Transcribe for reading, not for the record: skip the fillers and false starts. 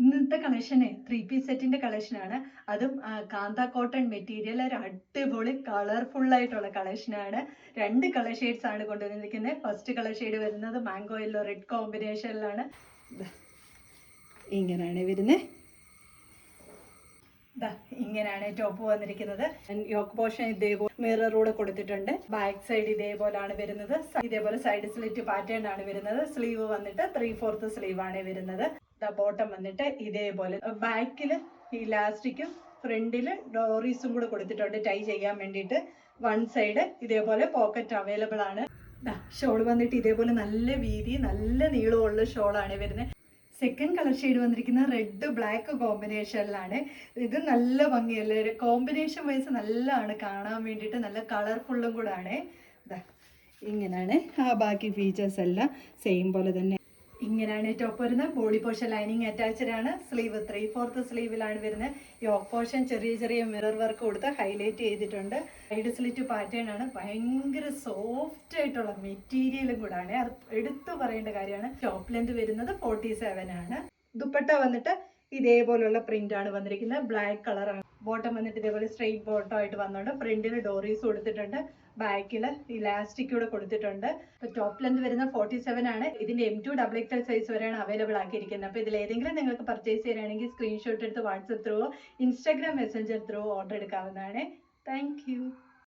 ഇന്നത്തെ കളക്ഷന് 3 പീസ് സെറ്റിന്റെ കളക്ഷനാണ്. അതും കാന്ത കോട്ടൺ മെറ്റീരിയൽ, ഒരു അടിപൊളി കളർഫുൾ ആയിട്ടുള്ള കളക്ഷനാണ്. 2 കളർ ഷെയ്ഡ്സ് ആണ് കൊണ്ടുവന്നിരിക്കുന്നത്. ഫസ്റ്റ് കളർ ഷെയ്ഡ് വരുന്നത് മാംഗോ യെല്ലോ റെഡ് കോമ്പിനേഷനിലാണ്. ഇങ്ങനെയാണ് വരുന്നത്. ഇങ്ങനെയാണ് ടോപ്പ് വന്നിരിക്കുന്നത്. യോക്ക് പോർഷൻ ഇതേപോലെ മിററൂടെ കൊടുത്തിട്ടുണ്ട്. ബാക്ക് സൈഡ് ഇതേപോലാണ് വരുന്നത്. ഇതേപോലെ സൈഡ് സ്ലിറ്റ് പാറ്റേൺ ആണ് വരുന്നത്. സ്ലീവ് വന്നിട്ട് 3/4 സ്ലീവ് ആണ് വരുന്നത്. ബോട്ടം വന്നിട്ട് ഇതേപോലെ ബാക്കില് ഇലാസ്റ്റിക്കും ഫ്രണ്ടില് ഡോറീസും കൂടെ കൊടുത്തിട്ടുണ്ട് ടൈ ചെയ്യാൻ വേണ്ടിയിട്ട്. വൺ സൈഡ് ഇതേപോലെ പോക്കറ്റ് അവൈലബിൾ ആണ്. ഷോൾ വന്നിട്ട് ഇതേപോലെ നല്ല വീതി നല്ല നീളമുള്ള ഷോളാണ് വരുന്നത്. സെക്കൻഡ് കളർ ഷെയ്ഡ് വന്നിരിക്കുന്നത് റെഡ് ബ്ലാക്ക് കോമ്പിനേഷനിലാണ്. ഇത് നല്ല ഭംഗിയല്ലേ, കോമ്പിനേഷൻ വൈസ് നല്ലതാണ് കാണാൻ വേണ്ടിയിട്ട്. നല്ല കളർഫുള്ളും കൂടെ ആണ്. ഇങ്ങനെയാണ് ബാക്കി ഫീച്ചേഴ്സ് എല്ലാം സെയിം പോലെ തന്നെ. ഇങ്ങനെയാണ് ടോപ്പ് വരുന്നത്. ബോഡി പോർഷൻ ലൈനിങ് അറ്റാച്ച്ഡ് ആണ്. സ്ലീവ് 3/4 സ്ലീവിലാണ് വരുന്നത്. യോക്ക് പോർഷൻ ചെറിയ ചെറിയ മിറർ വർക്ക് കൊടുത്ത് ഹൈലൈറ്റ് ചെയ്തിട്ടുണ്ട്. സൈഡ് സ്ലിറ്റ് പാറ്റേൺ ആണ്. ഭയങ്കര സോഫ്റ്റ് ആയിട്ടുള്ള മെറ്റീരിയലും കൂടാണ്. അത് എടുത്തു പറയേണ്ട കാര്യമാണ്. ടോപ്പ് ലെന്ത് വരുന്നത് 47 ആണ്. ദുപ്പട്ട വന്നിട്ട് ഇതേപോലുള്ള പ്രിന്റ് ആണ് വന്നിരിക്കുന്നത്. ബ്ലാക്ക് കളറാണ്. ബോട്ടം വന്നിട്ട് ഇതേപോലെ സ്ട്രെയിറ്റ് ബോട്ടം ആയിട്ട് വന്നുകൊണ്ട് ഫ്രണ്ടിൽ ഡോറീസ് കൊടുത്തിട്ടുണ്ട്. ബാക്കിൽ ഇലാസ്റ്റിക് കൂടെ കൊടുത്തിട്ടുണ്ട്. ടോപ്പ് ലെന്ത് വരുന്ന 47 ആണ്. ഇതിന്റെ M2 XXL സൈസ് വരെയാണ് അവൈലബിൾ ആക്കിയിരിക്കുന്നത്. അപ്പോൾ ഇതിൽ ഏതെങ്കിലും നിങ്ങൾക്ക് പർച്ചേസ് ചെയ്യുകയാണെങ്കിൽ സ്ക്രീൻഷോട്ട് എടുത്ത് WhatsApp through Instagram Messenger through order എടുക്കാവുന്നതാണ്. താങ്ക്